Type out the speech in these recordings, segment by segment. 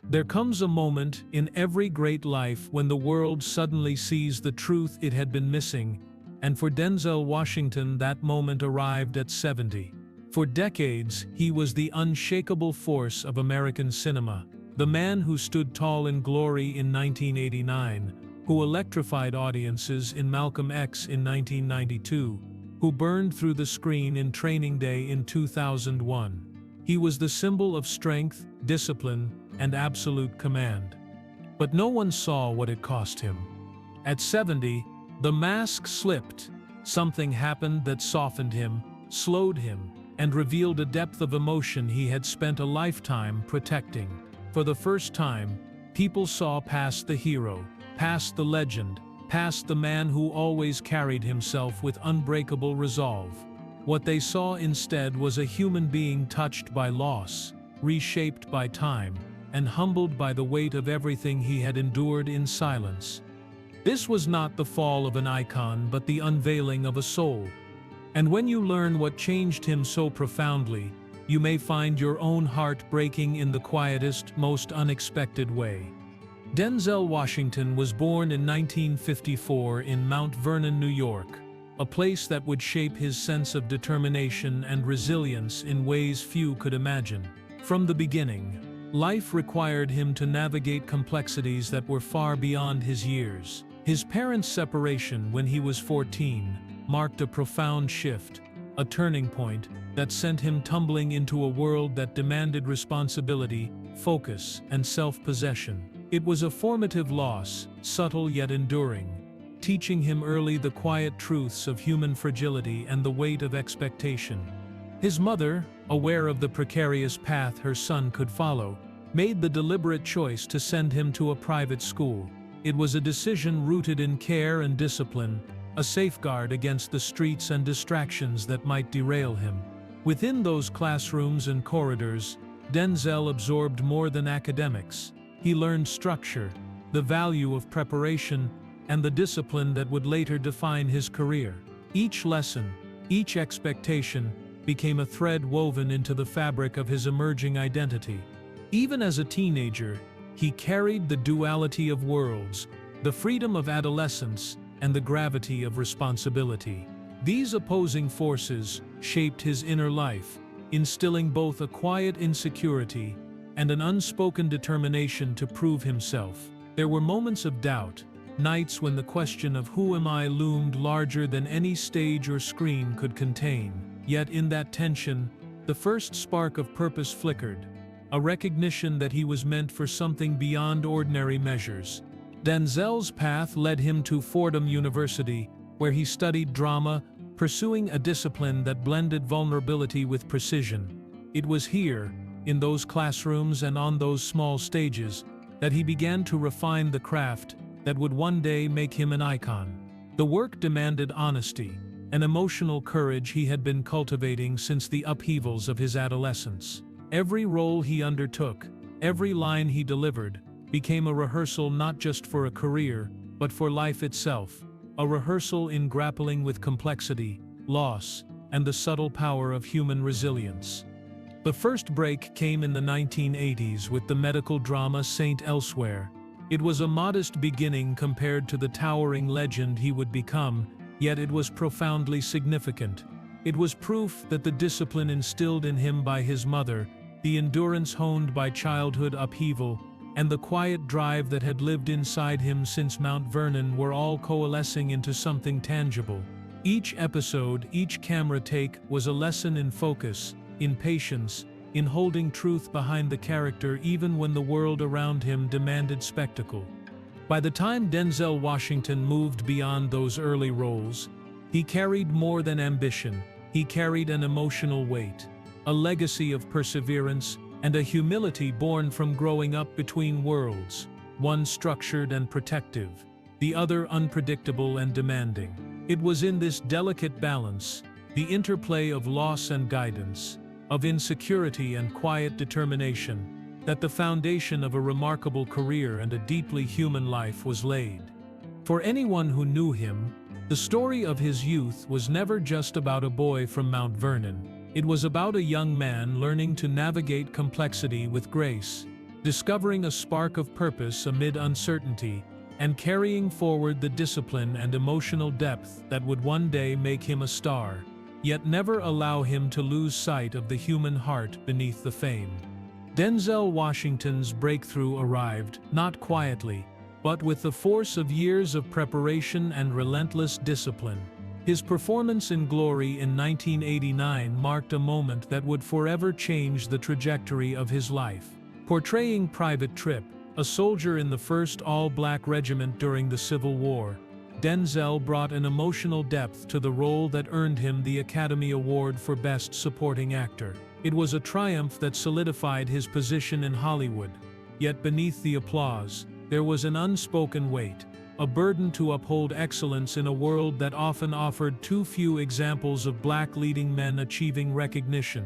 There comes a moment in every great life when the world suddenly sees the truth it had been missing, and for Denzel Washington that moment arrived at 70. For decades, he was the unshakable force of American cinema, the man who stood tall in glory in 1989, who electrified audiences in Malcolm X in 1992, who burned through the screen in Training Day in 2001. He was the symbol of strength, discipline, and absolute command. But no one saw what it cost him. At 70, the mask slipped. Something happened that softened him, slowed him, and revealed a depth of emotion he had spent a lifetime protecting. For the first time, people saw past the hero, past the legend, past the man who always carried himself with unbreakable resolve. What they saw instead was a human being touched by loss, reshaped by time, and humbled by the weight of everything he had endured in silence. This was not the fall of an icon but the unveiling of a soul. And when you learn what changed him so profoundly, you may find your own heart breaking in the quietest, most unexpected way. Denzel Washington was born in 1954 in Mount Vernon, New York, a place that would shape his sense of determination and resilience in ways few could imagine. From the beginning, life required him to navigate complexities that were far beyond his years. His parents' separation when he was 14 marked a profound shift, a turning point that sent him tumbling into a world that demanded responsibility, focus, and self-possession. It was a formative loss, subtle yet enduring, teaching him early the quiet truths of human fragility and the weight of expectation. His mother, aware of the precarious path her son could follow, made the deliberate choice to send him to a private school. It was a decision rooted in care and discipline, a safeguard against the streets and distractions that might derail him. Within those classrooms and corridors, Denzel absorbed more than academics. He learned structure, the value of preparation, and the discipline that would later define his career. Each lesson, each expectation, became a thread woven into the fabric of his emerging identity. Even as a teenager, he carried the duality of worlds, the freedom of adolescence, and the gravity of responsibility. These opposing forces shaped his inner life, instilling both a quiet insecurity and an unspoken determination to prove himself. There were moments of doubt, nights when the question of who am I loomed larger than any stage or screen could contain. Yet in that tension, the first spark of purpose flickered, a recognition that he was meant for something beyond ordinary measures. Denzel's path led him to Fordham University, where he studied drama, pursuing a discipline that blended vulnerability with precision. It was here, in those classrooms and on those small stages, that he began to refine the craft that would one day make him an icon. The work demanded honesty, an emotional courage he had been cultivating since the upheavals of his adolescence. Every role he undertook, every line he delivered, became a rehearsal not just for a career, but for life itself, a rehearsal in grappling with complexity, loss, and the subtle power of human resilience. The first break came in the 1980s with the medical drama Saint Elsewhere. It was a modest beginning compared to the towering legend he would become, yet it was profoundly significant. It was proof that the discipline instilled in him by his mother, the endurance honed by childhood upheaval, and the quiet drive that had lived inside him since Mount Vernon were all coalescing into something tangible. Each episode, each camera take, was a lesson in focus, in patience, in holding truth behind the character even when the world around him demanded spectacle. By the time Denzel Washington moved beyond those early roles, he carried more than ambition. He carried an emotional weight, a legacy of perseverance, and a humility born from growing up between worlds, one structured and protective, the other unpredictable and demanding. It was in this delicate balance, the interplay of loss and guidance, of insecurity and quiet determination, that the foundation of a remarkable career and a deeply human life was laid. For anyone who knew him, the story of his youth was never just about a boy from Mount Vernon. It was about a young man learning to navigate complexity with grace, discovering a spark of purpose amid uncertainty, and carrying forward the discipline and emotional depth that would one day make him a star, yet never allow him to lose sight of the human heart beneath the fame. Denzel Washington's breakthrough arrived, not quietly, but with the force of years of preparation and relentless discipline. His performance in Glory in 1989 marked a moment that would forever change the trajectory of his life. Portraying Private Tripp, a soldier in the 1st All-Black Regiment during the Civil War, Denzel brought an emotional depth to the role that earned him the Academy Award for Best Supporting Actor. It was a triumph that solidified his position in Hollywood. Yet beneath the applause, there was an unspoken weight, a burden to uphold excellence in a world that often offered too few examples of black leading men achieving recognition.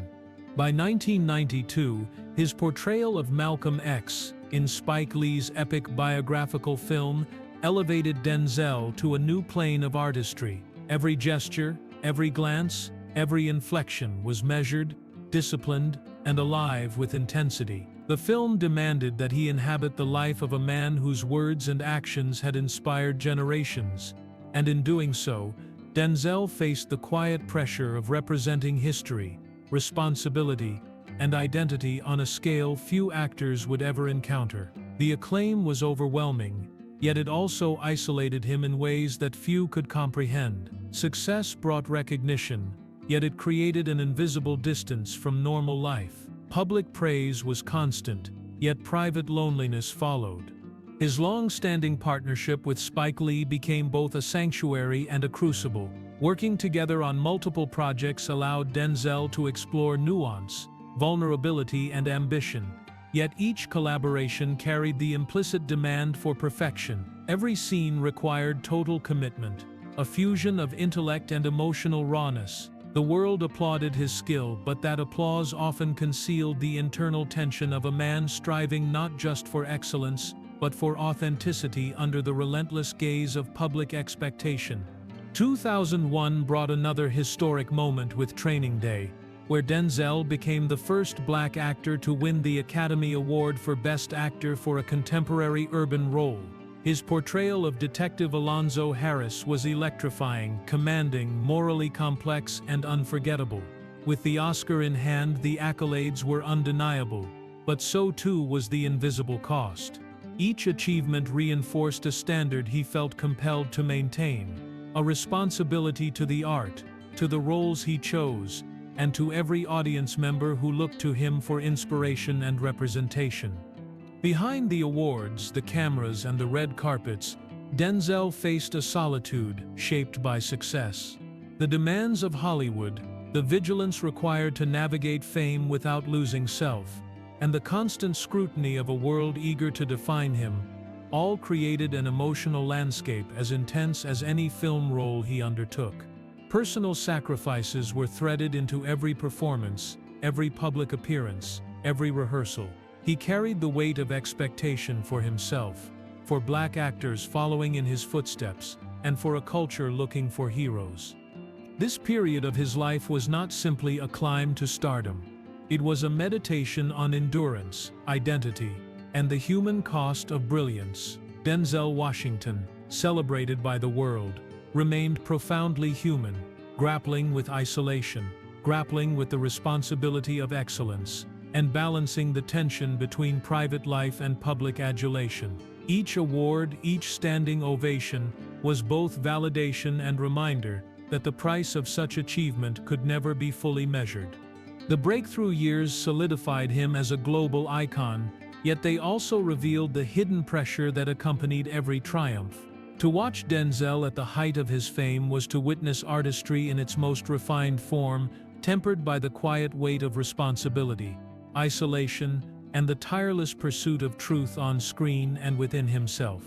By 1992, his portrayal of Malcolm X in Spike Lee's epic biographical film elevated Denzel to a new plane of artistry. Every gesture, every glance, every inflection was measured, disciplined, and alive with intensity. The film demanded that he inhabit the life of a man whose words and actions had inspired generations, and in doing so, Denzel faced the quiet pressure of representing history, responsibility, and identity on a scale few actors would ever encounter. The acclaim was overwhelming, yet it also isolated him in ways that few could comprehend. Success brought recognition, yet it created an invisible distance from normal life. Public praise was constant, yet private loneliness followed. His long-standing partnership with Spike Lee became both a sanctuary and a crucible. Working together on multiple projects allowed Denzel to explore nuance, vulnerability, and ambition. Yet each collaboration carried the implicit demand for perfection. Every scene required total commitment, a fusion of intellect and emotional rawness. The world applauded his skill, but that applause often concealed the internal tension of a man striving not just for excellence, but for authenticity under the relentless gaze of public expectation. 2001 brought another historic moment with Training Day, where Denzel became the first black actor to win the Academy Award for Best Actor for a contemporary urban role. His portrayal of Detective Alonzo Harris was electrifying, commanding, morally complex, and unforgettable. With the Oscar in hand, the accolades were undeniable, but so too was the invisible cost. Each achievement reinforced a standard he felt compelled to maintain, a responsibility to the art, to the roles he chose, and to every audience member who looked to him for inspiration and representation. Behind the awards, the cameras, and the red carpets, Denzel faced a solitude shaped by success. The demands of Hollywood, the vigilance required to navigate fame without losing self, and the constant scrutiny of a world eager to define him, all created an emotional landscape as intense as any film role he undertook. Personal sacrifices were threaded into every performance, every public appearance, every rehearsal. He carried the weight of expectation for himself, for black actors following in his footsteps, and for a culture looking for heroes. This period of his life was not simply a climb to stardom. It was a meditation on endurance, identity, and the human cost of brilliance. Denzel Washington, celebrated by the world, remained profoundly human, grappling with isolation, grappling with the responsibility of excellence, and balancing the tension between private life and public adulation. Each award, each standing ovation, was both validation and reminder that the price of such achievement could never be fully measured. The breakthrough years solidified him as a global icon, yet they also revealed the hidden pressure that accompanied every triumph. To watch Denzel at the height of his fame was to witness artistry in its most refined form, tempered by the quiet weight of responsibility, isolation, and the tireless pursuit of truth on screen and within himself.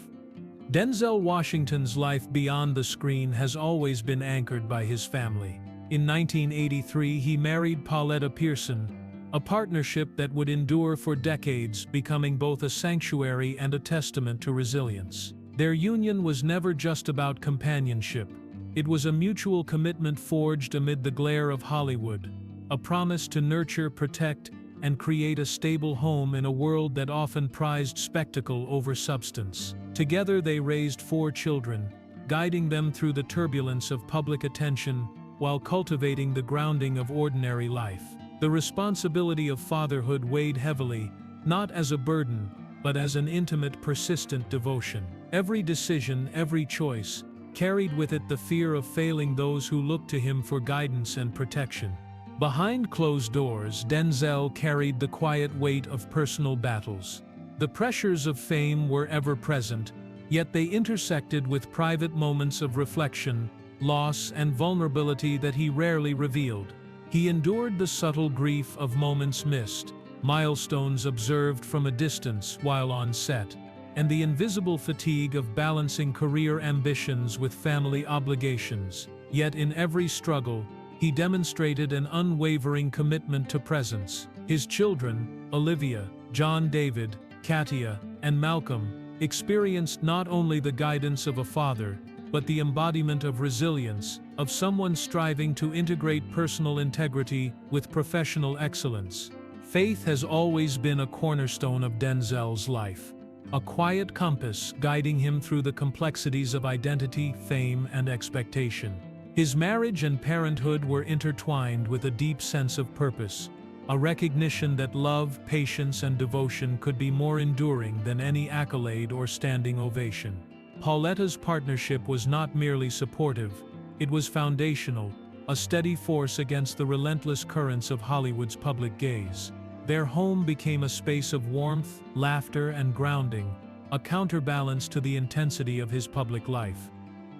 Denzel Washington's life beyond the screen has always been anchored by his family. In 1983, he married Pauletta Pearson, a partnership that would endure for decades, becoming both a sanctuary and a testament to resilience. Their union was never just about companionship. It was a mutual commitment forged amid the glare of Hollywood, a promise to nurture, protect, and create a stable home in a world that often prized spectacle over substance. Together they raised 4 children, guiding them through the turbulence of public attention while cultivating the grounding of ordinary life. The responsibility of fatherhood weighed heavily, not as a burden, but as an intimate, persistent devotion. Every decision, every choice, carried with it the fear of failing those who looked to him for guidance and protection. Behind closed doors, Denzel carried the quiet weight of personal battles. The pressures of fame were ever present, yet they intersected with private moments of reflection, loss, and vulnerability that he rarely revealed. He endured the subtle grief of moments missed, milestones observed from a distance while on set, and the invisible fatigue of balancing career ambitions with family obligations. Yet in every struggle, he demonstrated an unwavering commitment to presence. His children, Olivia, John David, Katia, and Malcolm, experienced not only the guidance of a father, but the embodiment of resilience, of someone striving to integrate personal integrity with professional excellence. Faith has always been a cornerstone of Denzel's life, a quiet compass guiding him through the complexities of identity, fame, and expectation. His marriage and parenthood were intertwined with a deep sense of purpose, a recognition that love, patience, and devotion could be more enduring than any accolade or standing ovation. Pauletta's partnership was not merely supportive, it was foundational, a steady force against the relentless currents of Hollywood's public gaze. Their home became a space of warmth, laughter, and grounding, a counterbalance to the intensity of his public life.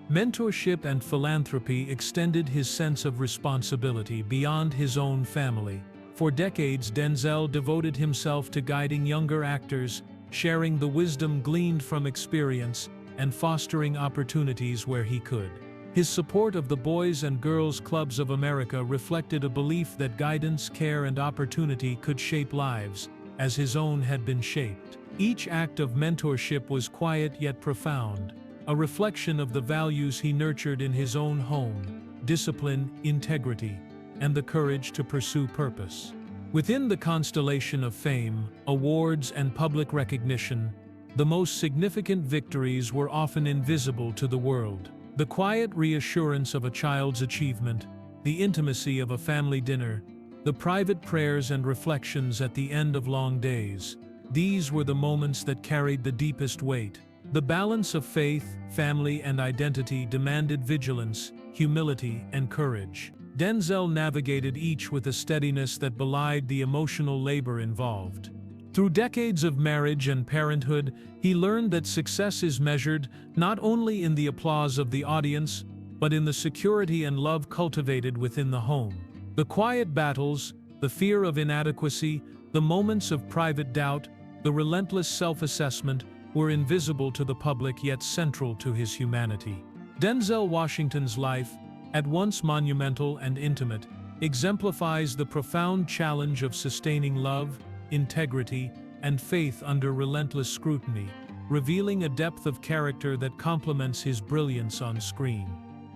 Mentorship and philanthropy extended his sense of responsibility beyond his own family. For decades, Denzel devoted himself to guiding younger actors, sharing the wisdom gleaned from experience, and fostering opportunities where he could. His support of the Boys and Girls Clubs of America reflected a belief that guidance, care, and opportunity could shape lives, as his own had been shaped. Each act of mentorship was quiet yet profound, a reflection of the values he nurtured in his own home: discipline, integrity, and the courage to pursue purpose. Within the constellation of fame, awards, and public recognition, the most significant victories were often invisible to the world. The quiet reassurance of a child's achievement, the intimacy of a family dinner, the private prayers and reflections at the end of long days, these were the moments that carried the deepest weight. The balance of faith, family, and identity demanded vigilance, humility, and courage. Denzel navigated each with a steadiness that belied the emotional labor involved. Through decades of marriage and parenthood, he learned that success is measured not only in the applause of the audience, but in the security and love cultivated within the home. The quiet battles, the fear of inadequacy, the moments of private doubt, the relentless self-assessment were invisible to the public yet central to his humanity. Denzel Washington's life, at once monumental and intimate, exemplifies the profound challenge of sustaining love, integrity, and faith under relentless scrutiny, revealing a depth of character that complements his brilliance on screen.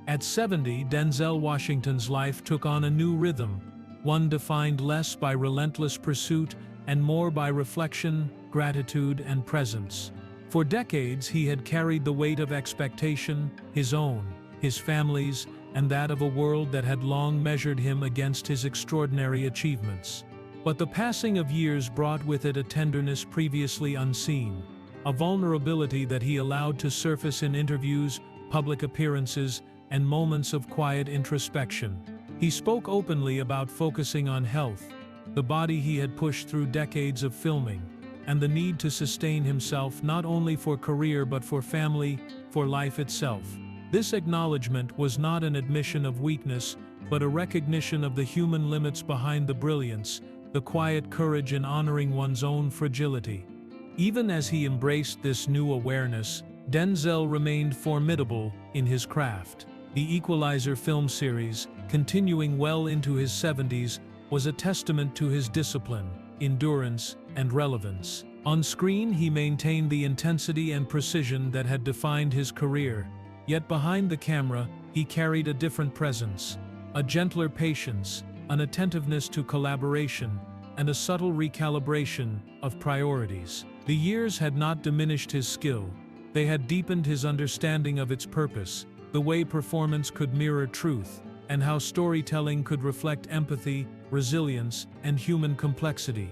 At 70, Denzel Washington's life took on a new rhythm, one defined less by relentless pursuit and more by reflection, gratitude, and presence. For decades, he had carried the weight of expectation, his own, his family's, and that of a world that had long measured him against his extraordinary achievements. But the passing of years brought with it a tenderness previously unseen, a vulnerability that he allowed to surface in interviews, public appearances, and moments of quiet introspection. He spoke openly about focusing on health, the body he had pushed through decades of filming, and the need to sustain himself not only for career but for family, for life itself. This acknowledgement was not an admission of weakness, but a recognition of the human limits behind the brilliance, the quiet courage in honoring one's own fragility. Even as he embraced this new awareness, Denzel remained formidable in his craft. The Equalizer film series, continuing well into his 70s, was a testament to his discipline, endurance, and relevance. On screen, he maintained the intensity and precision that had defined his career, yet behind the camera, he carried a different presence, a gentler patience, an attentiveness to collaboration, and a subtle recalibration of priorities. The years had not diminished his skill, they had deepened his understanding of its purpose, the way performance could mirror truth, and how storytelling could reflect empathy, resilience, and human complexity.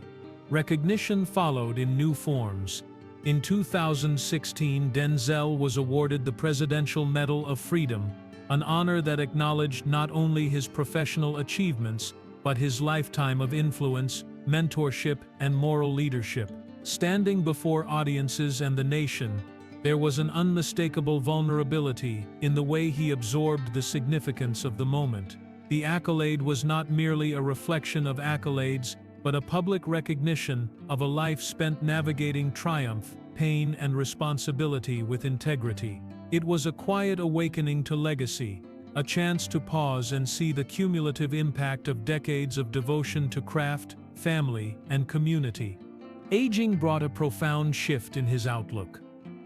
Recognition followed in new forms. In 2016, Denzel was awarded the Presidential Medal of Freedom, an honor that acknowledged not only his professional achievements, but his lifetime of influence, mentorship, and moral leadership. Standing before audiences and the nation, there was an unmistakable vulnerability in the way he absorbed the significance of the moment. The accolade was not merely a reflection of accolades, but a public recognition of a life spent navigating triumph, pain, and responsibility with integrity. It was a quiet awakening to legacy, a chance to pause and see the cumulative impact of decades of devotion to craft, family, and community. Aging brought a profound shift in his outlook.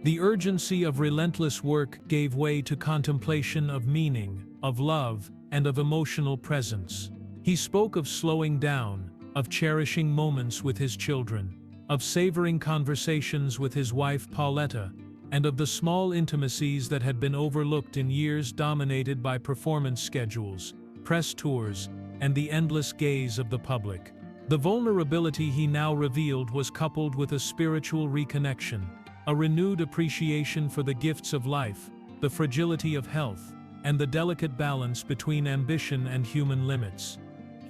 The urgency of relentless work gave way to contemplation of meaning, of love, and of emotional presence. He spoke of slowing down, of cherishing moments with his children, of savoring conversations with his wife Pauletta, and of the small intimacies that had been overlooked in years dominated by performance schedules, press tours, and the endless gaze of the public. The vulnerability he now revealed was coupled with a spiritual reconnection, a renewed appreciation for the gifts of life, the fragility of health, and the delicate balance between ambition and human limits.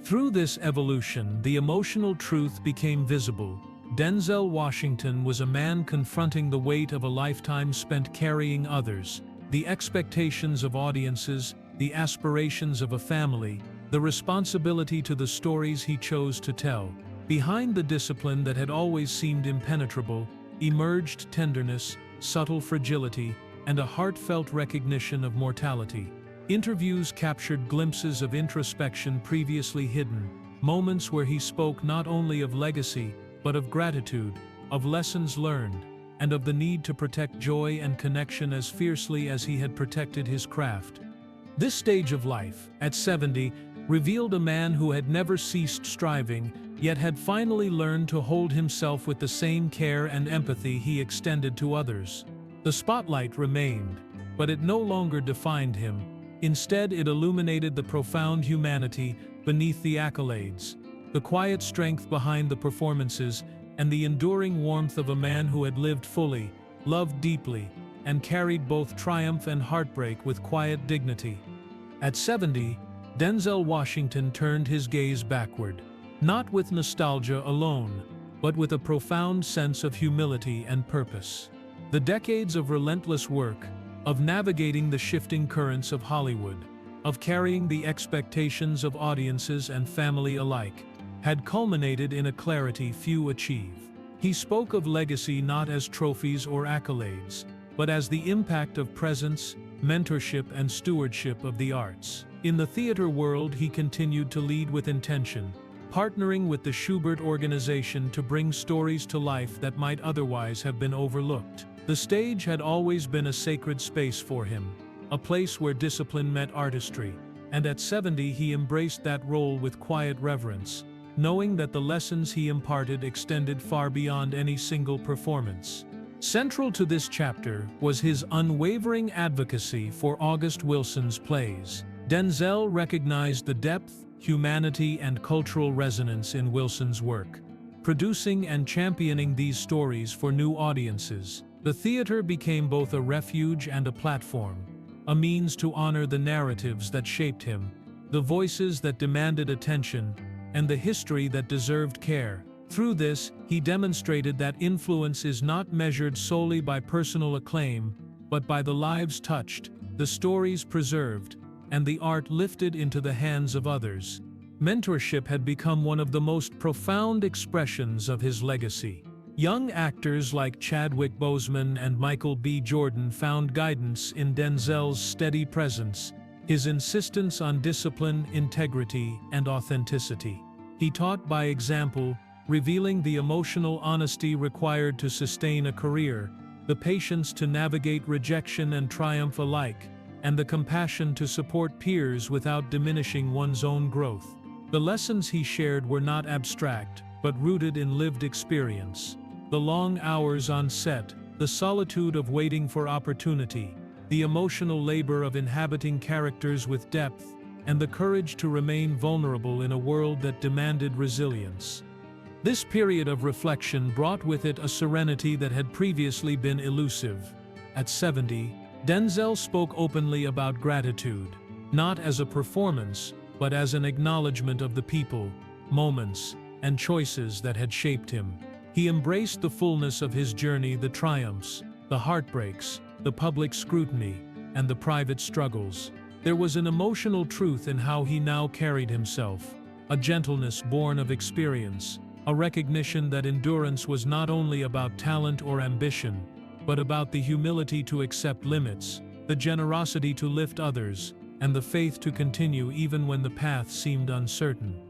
Through this evolution, the emotional truth became visible. Denzel Washington was a man confronting the weight of a lifetime spent carrying others, the expectations of audiences, the aspirations of a family, the responsibility to the stories he chose to tell. Behind the discipline that had always seemed impenetrable, emerged tenderness, subtle fragility, and a heartfelt recognition of mortality. Interviews captured glimpses of introspection previously hidden, moments where he spoke not only of legacy, but of gratitude, of lessons learned, and of the need to protect joy and connection as fiercely as he had protected his craft. This stage of life, at 70, revealed a man who had never ceased striving, yet had finally learned to hold himself with the same care and empathy he extended to others. The spotlight remained, but it no longer defined him. Instead, it illuminated the profound humanity beneath the accolades, the quiet strength behind the performances, and the enduring warmth of a man who had lived fully, loved deeply, and carried both triumph and heartbreak with quiet dignity. At 70, Denzel Washington turned his gaze backward, not with nostalgia alone, but with a profound sense of humility and purpose. The decades of relentless work, of navigating the shifting currents of Hollywood, of carrying the expectations of audiences and family alike, had culminated in a clarity few achieve. He spoke of legacy not as trophies or accolades, but as the impact of presence, mentorship, and stewardship of the arts. In the theater world, he continued to lead with intention, partnering with the Schubert Organization to bring stories to life that might otherwise have been overlooked. The stage had always been a sacred space for him, a place where discipline met artistry, and at 70 he embraced that role with quiet reverence, knowing that the lessons he imparted extended far beyond any single performance. Central to this chapter was his unwavering advocacy for August Wilson's plays. Denzel recognized the depth, humanity, and cultural resonance in Wilson's work, producing and championing these stories for new audiences. The theater became both a refuge and a platform, a means to honor the narratives that shaped him, the voices that demanded attention, and the history that deserved care. Through this, he demonstrated that influence is not measured solely by personal acclaim, but by the lives touched, the stories preserved, and the art lifted into the hands of others. Mentorship had become one of the most profound expressions of his legacy. Young actors like Chadwick Boseman and Michael B. Jordan found guidance in Denzel's steady presence, his insistence on discipline, integrity, and authenticity. He taught by example, revealing the emotional honesty required to sustain a career, the patience to navigate rejection and triumph alike, and the compassion to support peers without diminishing one's own growth. The lessons he shared were not abstract, but rooted in lived experience. The long hours on set, the solitude of waiting for opportunity, the emotional labor of inhabiting characters with depth, and the courage to remain vulnerable in a world that demanded resilience. This period of reflection brought with it a serenity that had previously been elusive. At 70, Denzel spoke openly about gratitude, not as a performance, but as an acknowledgement of the people, moments, and choices that had shaped him. He embraced the fullness of his journey, the triumphs, the heartbreaks, the public scrutiny, and the private struggles. There was an emotional truth in how he now carried himself, a gentleness born of experience, a recognition that endurance was not only about talent or ambition, but about the humility to accept limits, the generosity to lift others, and the faith to continue even when the path seemed uncertain.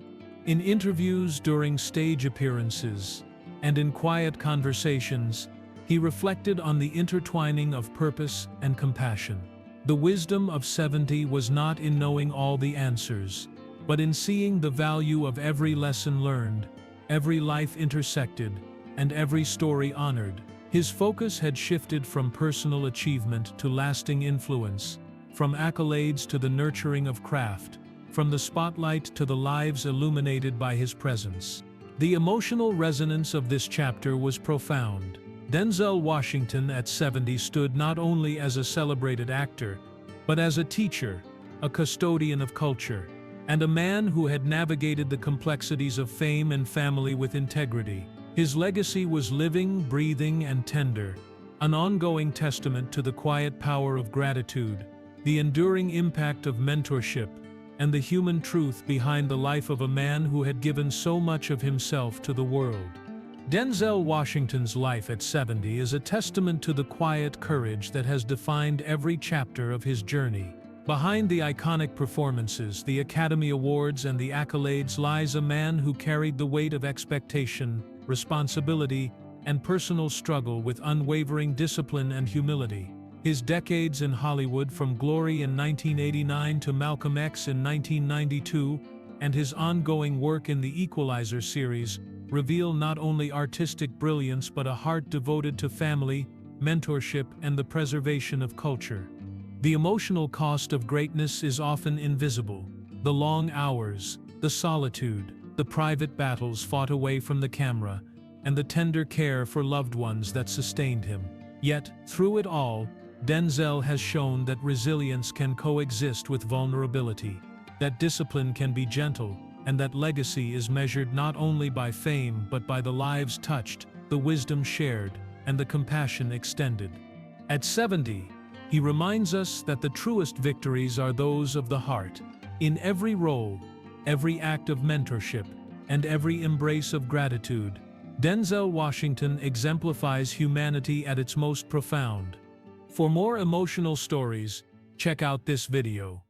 In interviews, during stage appearances, and in quiet conversations, he reflected on the intertwining of purpose and compassion. The wisdom of 70 was not in knowing all the answers, but in seeing the value of every lesson learned, every life intersected, and every story honored. His focus had shifted from personal achievement to lasting influence, from accolades to the nurturing of craft, from the spotlight to the lives illuminated by his presence. The emotional resonance of this chapter was profound. Denzel Washington at 70 stood not only as a celebrated actor, but as a teacher, a custodian of culture, and a man who had navigated the complexities of fame and family with integrity. His legacy was living, breathing, and tender, an ongoing testament to the quiet power of gratitude, the enduring impact of mentorship, and the human truth behind the life of a man who had given so much of himself to the world. Denzel Washington's life at 70 is a testament to the quiet courage that has defined every chapter of his journey. Behind the iconic performances, the Academy Awards, and the accolades lies a man who carried the weight of expectation, responsibility, and personal struggle with unwavering discipline and humility. His decades in Hollywood, from Glory in 1989 to Malcolm X in 1992, and his ongoing work in the Equalizer series, reveal not only artistic brilliance but a heart devoted to family, mentorship, and the preservation of culture. The emotional cost of greatness is often invisible. The long hours, the solitude, the private battles fought away from the camera, and the tender care for loved ones that sustained him. Yet, through it all, Denzel has shown that resilience can coexist with vulnerability, that discipline can be gentle, and that legacy is measured not only by fame but by the lives touched, the wisdom shared, and the compassion extended. At 70, he reminds us that the truest victories are those of the heart. In every role, every act of mentorship, and every embrace of gratitude, Denzel Washington exemplifies humanity at its most profound. For more emotional stories, check out this video.